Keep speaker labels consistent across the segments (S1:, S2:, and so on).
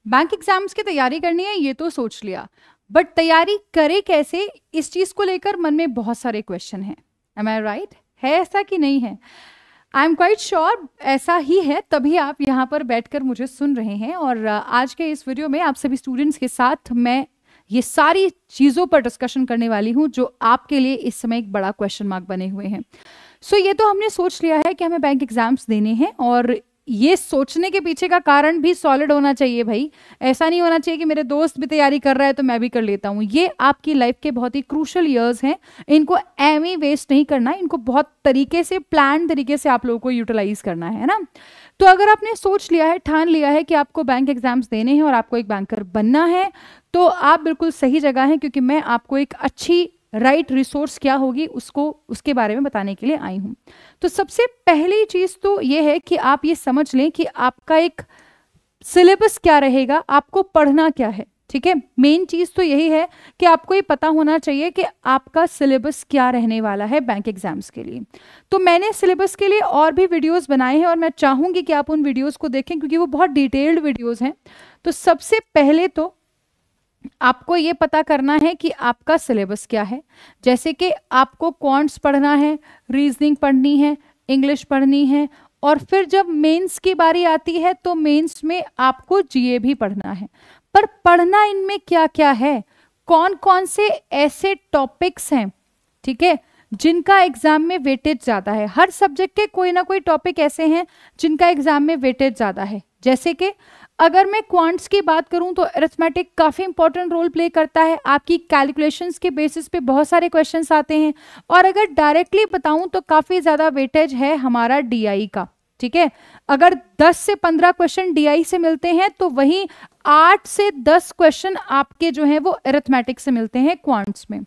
S1: Bank exams की तैयारी करनी है ये तो सोच लिया, बट तैयारी करे कैसे, इस चीज को लेकर मन में बहुत सारे क्वेश्चन हैं। एम आई राइट? है ऐसा कि नहीं है? आई एम क्वाइट श्योर ऐसा ही है, तभी आप यहाँ पर बैठकर मुझे सुन रहे हैं। और आज के इस वीडियो में आप सभी स्टूडेंट्स के साथ मैं ये सारी चीज़ों पर डिस्कशन करने वाली हूँ जो आपके लिए इस समय एक बड़ा क्वेश्चन मार्क बने हुए हैं। सो ये तो हमने सोच लिया है कि हमें बैंक एग्जाम्स देने हैं, और ये सोचने के पीछे का कारण भी सॉलिड होना चाहिए भाई। ऐसा नहीं होना चाहिए कि मेरे दोस्त भी तैयारी कर रहा है तो मैं भी कर लेता हूँ। ये आपकी लाइफ के बहुत ही क्रूशल ईयर्स हैं, इनको एम ही वेस्ट नहीं करना, इनको बहुत तरीके से प्लान तरीके से आप लोगों को यूटिलाइज करना है ना। तो अगर आपने सोच लिया है, ठान लिया है कि आपको बैंक एग्जाम्स देने हैं और आपको एक बैंकर बनना है, तो आप बिल्कुल सही जगह हैं, क्योंकि मैं आपको एक अच्छी राइट रिसोर्स क्या होगी उसके बारे में बताने के लिए आई हूँ। तो सबसे पहली चीज़ तो ये है कि आप ये समझ लें कि आपका एक सिलेबस क्या रहेगा, आपको पढ़ना क्या है। ठीक है, मेन चीज़ तो यही है कि आपको ये पता होना चाहिए कि आपका सिलेबस क्या रहने वाला है बैंक एग्जाम्स के लिए। तो मैंने सिलेबस के लिए और भी वीडियोस बनाए हैं और मैं चाहूँगी कि आप उन वीडियोस को देखें, क्योंकि वो बहुत डिटेल्ड वीडियोस हैं। तो सबसे पहले तो आपको ये पता करना है कि आपका सिलेबस क्या है। जैसे कि आपको क्वांट्स पढ़ना है, रीजनिंग पढ़नी है, इंग्लिश पढ़नी है, और फिर जब मेंस की बारी आती है तो मेंस में आपको जीए भी पढ़ना है। पर पढ़ना इनमें क्या क्या है, कौन कौन से ऐसे टॉपिक्स हैं, ठीक है, जिनका एग्जाम में वेटेज ज़्यादा है। हर सब्जेक्ट के कोई ना कोई टॉपिक ऐसे हैं जिनका एग्जाम में वेटेज ज़्यादा है। जैसे कि अगर मैं क्वांट्स की बात करूं तो अरिथमेटिक काफ़ी इंपॉर्टेंट रोल प्ले करता है। आपकी कैलकुलेशंस के बेसिस पे बहुत सारे क्वेश्चंस आते हैं। और अगर डायरेक्टली बताऊं तो काफ़ी ज़्यादा वेटेज है हमारा डीआई का। ठीक है, अगर 10 से 15 क्वेश्चन डीआई से मिलते हैं तो वहीं 8 से 10 क्वेश्चन आपके जो हैं वो अरिथमेटिक से मिलते हैं क्वांट्स में।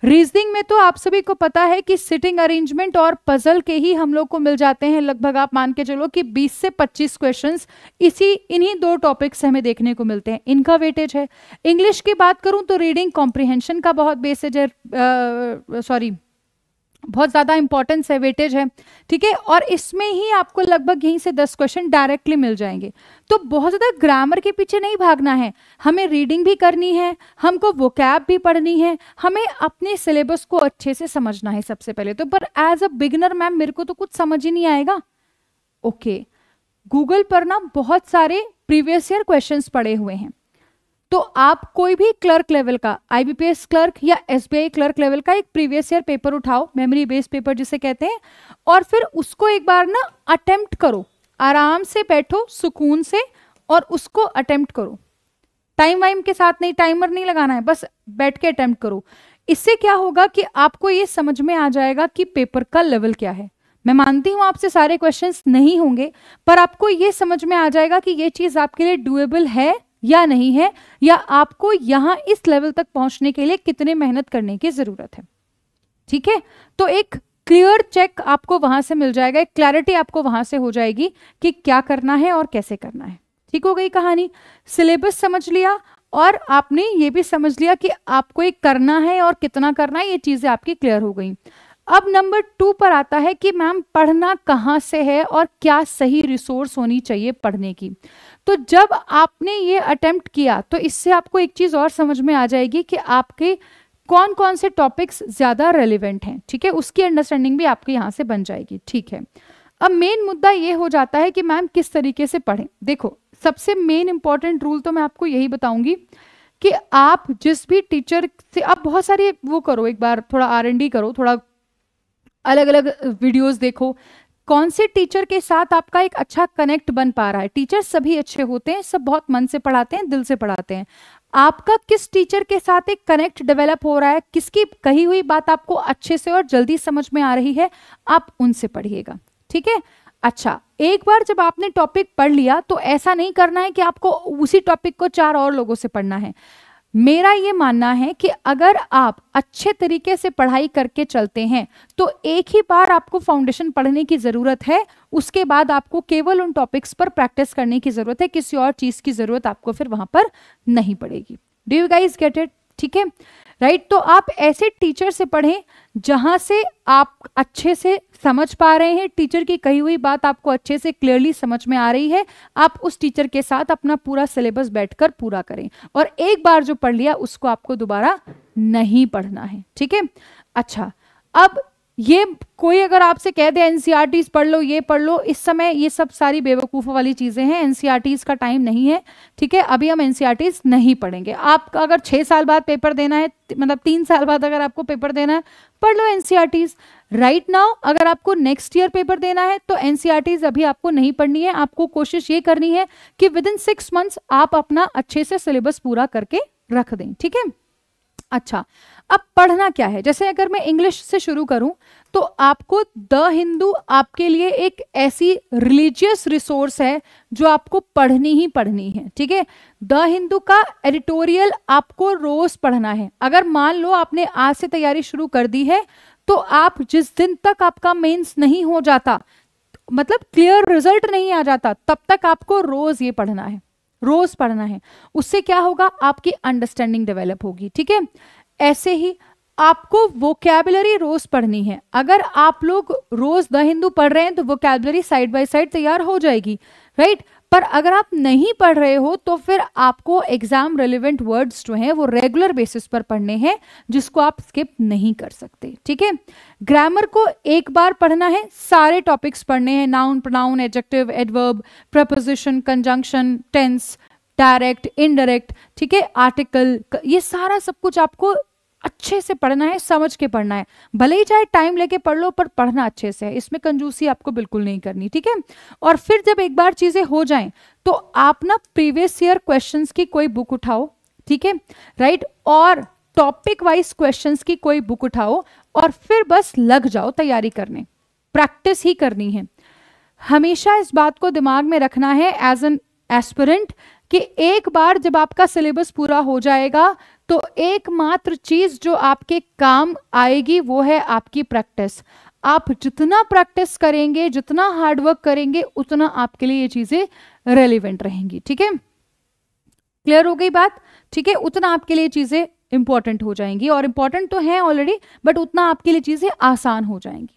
S1: रीजनिंग में तो आप सभी को पता है कि सिटिंग अरेंजमेंट और पजल के ही हम लोग को मिल जाते हैं लगभग, आप मान के चलो कि 20 से 25 क्वेश्चंस इन्हीं दो टॉपिक से हमें देखने को मिलते हैं, इनका वेटेज है। इंग्लिश की बात करूं तो रीडिंग कॉम्प्रिहेंशन का बहुत बेसेज है, बहुत ज़्यादा इंपॉर्टेंस है, वेटेज है। ठीक है, और इसमें ही आपको लगभग यहीं से 10 क्वेश्चन डायरेक्टली मिल जाएंगे। तो बहुत ज़्यादा ग्रामर के पीछे नहीं भागना है, हमें रीडिंग भी करनी है, हमको वोकैब भी पढ़नी है, हमें अपने सिलेबस को अच्छे से समझना है सबसे पहले तो। पर एज अ बिगिनर मैम मेरे को तो कुछ समझ ही नहीं आएगा। ओके, गूगल पर ना बहुत सारे प्रीवियस ईयर क्वेश्चंस पड़े हुए हैं, तो आप कोई भी क्लर्क लेवल का, आईबीपीएस क्लर्क या एसबीआई क्लर्क लेवल का एक प्रीवियस ईयर पेपर उठाओ, मेमोरी बेस्ड पेपर जिसे कहते हैं, और फिर उसको एक बार ना अटेम्प्ट करो। आराम से बैठो सुकून से और उसको अटेम्प्ट करो। टाइम वाइम के साथ नहीं, टाइमर नहीं लगाना है, बस बैठ के अटेम्प्ट करो। इससे क्या होगा कि आपको ये समझ में आ जाएगा कि पेपर का लेवल क्या है। मैं मानती हूँ आपसे सारे क्वेश्चंस नहीं होंगे, पर आपको ये समझ में आ जाएगा कि ये चीज आपके लिए डुएबल है या नहीं है, या आपको यहां इस लेवल तक पहुंचने के लिए कितने मेहनत करने की जरूरत है। ठीक है, तो एक क्लियर चेक आपको वहां से मिल जाएगा, एक क्लैरिटी आपको वहां से हो जाएगी कि क्या करना है और कैसे करना है। ठीक हो गई कहानी। सिलेबस समझ लिया और आपने ये भी समझ लिया कि आपको ये करना है और कितना करना है, ये चीजें आपकी क्लियर हो गई। अब नंबर 2 पर आता है कि मैम पढ़ना कहाँ से है और क्या सही रिसोर्स होनी चाहिए पढ़ने की। तो जब आपने ये अटेम्प्ट किया तो इससे आपको एक चीज़ और समझ में आ जाएगी कि आपके कौन कौन से टॉपिक्स ज़्यादा रेलिवेंट हैं। ठीक है, उसकी अंडरस्टैंडिंग भी आपके यहाँ से बन जाएगी। ठीक है, अब मेन मुद्दा ये हो जाता है कि मैम किस तरीके से पढ़ें। देखो, सबसे मेन इंपॉर्टेंट रूल तो मैं आपको यही बताऊंगी कि आप जिस भी टीचर से, आप बहुत सारे वो करो, एक बार थोड़ा R&D करो, थोड़ा अलग अलग वीडियोस देखो, कौन से टीचर के साथ आपका एक अच्छा कनेक्ट बन पा रहा है। टीचर सभी अच्छे होते हैं, सब बहुत मन से पढ़ाते हैं, दिल से पढ़ाते हैं। आपका किस टीचर के साथ एक कनेक्ट डेवलप हो रहा है, किसकी कही हुई बात आपको अच्छे से और जल्दी समझ में आ रही है, आप उनसे पढ़िएगा। ठीक है, अच्छा, एक बार जब आपने टॉपिक पढ़ लिया तो ऐसा नहीं करना है कि आपको उसी टॉपिक को 4 और लोगों से पढ़ना है। मेरा ये मानना है कि अगर आप अच्छे तरीके से पढ़ाई करके चलते हैं तो एक ही बार आपको फाउंडेशन पढ़ने की जरूरत है, उसके बाद आपको केवल उन टॉपिक्स पर प्रैक्टिस करने की जरूरत है, किसी और चीज की जरूरत आपको फिर वहां पर नहीं पड़ेगी। Do you guys get it? ठीक है, राइट। तो आप ऐसे टीचर से पढ़ें जहां से आप अच्छे से समझ पा रहे हैं, टीचर की कही हुई बात आपको अच्छे से क्लियरली समझ में आ रही है, आप उस टीचर के साथ अपना पूरा सिलेबस बैठकर पूरा करें। और एक बार जो पढ़ लिया उसको आपको दोबारा नहीं पढ़ना है, ठीक है। अच्छा, अब ये कोई अगर आपसे कह दे एनसीईआरटीज पढ़ लो, ये पढ़ लो, इस समय ये सब सारी बेवकूफ़ों वाली चीज़ें हैं, एनसीईआरटीज का टाइम नहीं है, ठीक है। अभी हम एनसीईआरटीज नहीं पढ़ेंगे। आप अगर 6 साल बाद पेपर देना है, मतलब 3 साल बाद अगर आपको पेपर देना है, पढ़ लो एनसीईआरटीज। राइट नाउ अगर आपको नेक्स्ट ईयर पेपर देना है तो एनसीईआरटीज अभी आपको नहीं पढ़नी है। आपको कोशिश ये करनी है कि विदिन 6 मंथ्स आप अपना अच्छे से सिलेबस पूरा करके रख दें, ठीक है। अच्छा, अब पढ़ना क्या है, जैसे अगर मैं इंग्लिश से शुरू करूं तो आपको द हिंदू आपके लिए एक ऐसी रिलीजियस रिसोर्स है जो आपको पढ़नी ही पढ़नी है, ठीक है। द हिंदू का एडिटोरियल आपको रोज पढ़ना है। अगर मान लो आपने आज से तैयारी शुरू कर दी है तो आप जिस दिन तक आपका मेंस नहीं हो जाता, मतलब क्लियर रिजल्ट नहीं आ जाता, तब तक आपको रोज ये पढ़ना है, रोज पढ़ना है। उससे क्या होगा, आपकी अंडरस्टैंडिंग डेवलप होगी, ठीक है। ऐसे ही आपको वोकैबुलरी रोज पढ़नी है। अगर आप लोग रोज द हिंदू पढ़ रहे हैं तो वोकैबुलरी साइड बाय साइड तैयार हो जाएगी, राइट। पर अगर आप नहीं पढ़ रहे हो तो फिर आपको एग्जाम रेलिवेंट वर्ड्स जो हैं वो रेगुलर बेसिस पर पढ़ने हैं, जिसको आप स्किप नहीं कर सकते, ठीक है। ग्रामर को एक बार पढ़ना है, सारे टॉपिक्स पढ़ने हैं, noun, pronoun, adjective, adverb, preposition, conjunction, tense, direct, indirect, ठीक है, आर्टिकल, ये सारा सब कुछ आपको अच्छे से पढ़ना है, समझ के पढ़ना है। भले ही चाहे टाइम लेके पढ़ लो, पर पढ़ना अच्छे से है, इसमें कंजूसी आपको बिल्कुल नहीं करनी, ठीक है। और फिर जब एक बार चीजें हो जाएं तो आप ना प्रीवियस ईयर क्वेश्चंस की कोई बुक उठाओ, ठीक है, राइट, और टॉपिक वाइज क्वेश्चंस की कोई बुक उठाओ और फिर बस लग जाओ तैयारी करने, प्रैक्टिस ही करनी है। हमेशा इस बात को दिमाग में रखना है एज एन एस्पिरेंट कि एक बार जब आपका सिलेबस पूरा हो जाएगा तो एकमात्र चीज जो आपके काम आएगी वो है आपकी प्रैक्टिस। आप जितना प्रैक्टिस करेंगे, जितना हार्डवर्क करेंगे, उतना आपके लिए ये चीजें रेलिवेंट रहेंगी, ठीक है। क्लियर हो गई बात, ठीक है। उतना आपके लिए चीजें इंपॉर्टेंट हो जाएंगी, और इंपॉर्टेंट तो है ऑलरेडी, बट उतना आपके लिए चीजें आसान हो जाएंगी।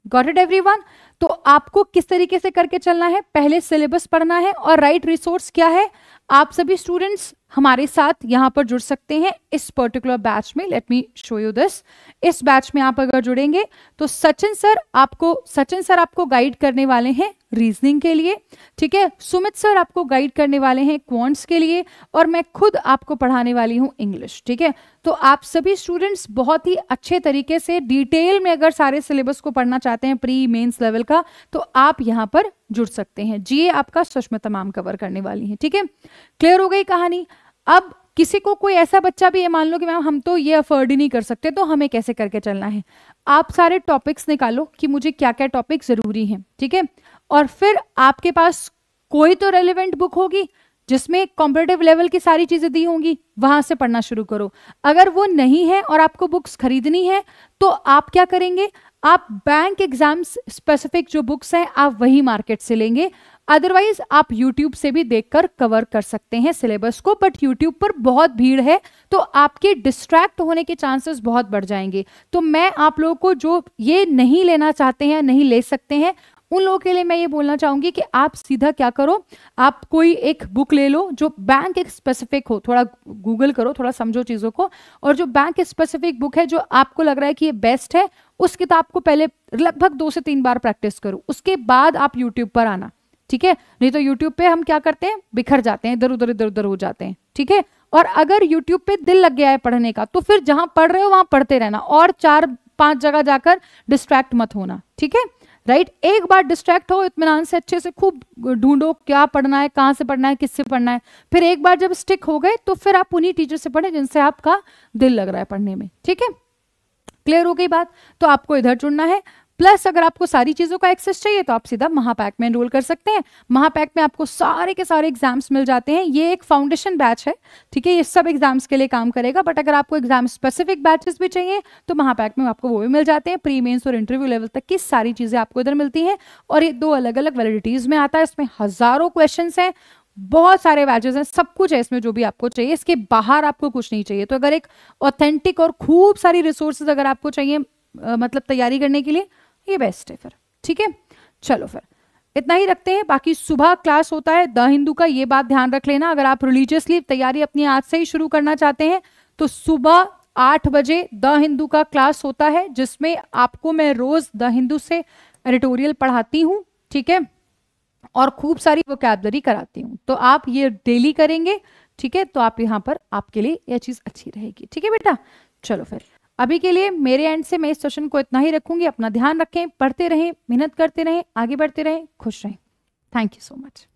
S1: Got it everyone? तो आपको किस तरीके से करके चलना है, पहले सिलेबस पढ़ना है, और राइट रिसोर्स क्या है, आप सभी स्टूडेंट्स हमारे साथ यहां पर जुड़ सकते हैं इस पर्टिकुलर बैच में। Let me show you this. इस बैच में आप अगर जुड़ेंगे तो सचिन सर आपको गाइड करने वाले हैं रीजनिंग के लिए, ठीक है। सुमित सर आपको गाइड करने वाले हैं क्वांट्स के लिए, और मैं खुद आपको पढ़ाने वाली हूं इंग्लिश, ठीक है। तो आप सभी स्टूडेंट्स बहुत ही अच्छे तरीके से डिटेल में अगर सारे सिलेबस को पढ़ना चाहते हैं प्री मेंस लेवल का, तो आप यहां पर जुड़ सकते हैं। जीए आपका सुषमा तमाम कवर करने वाली है, ठीक है। क्लियर हो गई कहानी? अब किसी को कोई ऐसा बच्चा भी है, मान लो कि मैम हम तो ये अफोर्ड ही नहीं कर सकते, तो हमें कैसे करके चलना है, आप सारे टॉपिक्स निकालो कि मुझे क्या क्या टॉपिक जरूरी हैं, ठीक है। और फिर आपके पास कोई तो रेलेवेंट बुक होगी जिसमें कॉम्पिटिटिव लेवल की सारी चीजें दी होंगी, वहां से पढ़ना शुरू करो। अगर वो नहीं है और आपको बुक्स खरीदनी है तो आप क्या करेंगे, आप बैंक एग्जाम स्पेसिफिक जो बुक्स हैं आप वही मार्केट से लेंगे। अदरवाइज आप YouTube से भी देखकर कवर कर सकते हैं सिलेबस को, बट YouTube पर बहुत भीड़ है तो आपके डिस्ट्रैक्ट होने के चांसेस बहुत बढ़ जाएंगे। तो मैं आप लोगों को जो ये नहीं लेना चाहते हैं, नहीं ले सकते हैं, उन लोगों के लिए मैं ये बोलना चाहूंगी कि आप सीधा क्या करो, आप कोई एक बुक ले लो जो बैंक एक स्पेसिफिक हो, थोड़ा गूगल करो, थोड़ा समझो चीज़ों को, और जो बैंक स्पेसिफिक बुक है जो आपको लग रहा है कि ये बेस्ट है, उस किताब को पहले लगभग 2 से 3 बार प्रैक्टिस करो, उसके बाद आप यूट्यूब पर आना, ठीक है। नहीं तो यूट्यूब पे हम क्या करते हैं, बिखर जाते हैं, इधर उधर हो जाते हैं, ठीक है। और अगर यूट्यूब पे दिल लग गया है पढ़ने का तो फिर जहां पढ़ रहे हो वहां पढ़ते रहना, और 4-5 जगह जाकर डिस्ट्रैक्ट मत होना, ठीक है, राइट। एक बार डिस्ट्रैक्ट हो, इत्मीनान से अच्छे से खूब ढूंढो क्या पढ़ना है, कहाँ से पढ़ना है, किससे पढ़ना है, फिर एक बार जब स्टिक हो गए तो फिर आप उन्हीं टीचर से पढ़ें जिनसे आपका दिल लग रहा है पढ़ने में, ठीक है। क्लियर हो गई बात? तो आपको इधर जुड़ना है। प्लस अगर आपको सारी चीजों का एक्सेस चाहिए तो आप सीधा महापैक में एनरोल कर सकते हैं। महापैक में आपको सारे के सारे एग्जाम्स मिल जाते हैं। ये एक फाउंडेशन बैच है, ठीक है, ये सब एग्जाम्स के लिए काम करेगा, बट अगर आपको एग्जाम स्पेसिफिक बैचेस भी चाहिए तो महापैक में आपको वो भी मिल जाते हैं। प्री मेंस और इंटरव्यू लेवल तक की सारी चीजें आपको इधर मिलती हैं, और ये 2 अलग अलग वैलिडिटीज में आता है। इसमें हजारों क्वेश्चन हैं, बहुत सारे बैचेस हैं, सब कुछ है इसमें जो भी आपको चाहिए, इसके बाहर आपको कुछ नहीं चाहिए। तो अगर एक ऑथेंटिक और खूब सारी रिसोर्सेज अगर आपको चाहिए मतलब तैयारी करने के लिए, ये बेस्ट है फिर। ठीक है, चलो फिर इतना ही रखते हैं। बाकी सुबह क्लास होता है द हिंदू का, ये बात ध्यान रख लेना। अगर आप रिलीजियसली तैयारी अपनी आज से ही शुरू करना चाहते हैं तो सुबह 8 बजे द हिंदू का क्लास होता है, जिसमें आपको मैं रोज द हिंदू से एडिटोरियल पढ़ाती हूँ, ठीक है, और खूब सारी वोकैबुलरी कराती हूँ। तो आप ये डेली करेंगे, ठीक है, तो आप यहाँ पर आपके लिए यह चीज अच्छी रहेगी। ठीक है बेटा, चलो फिर अभी के लिए मेरे एंड से मैं इस सेशन को इतना ही रखूंगी। अपना ध्यान रखें, पढ़ते रहें, मेहनत करते रहें, आगे बढ़ते रहें, खुश रहें। Thank you so much.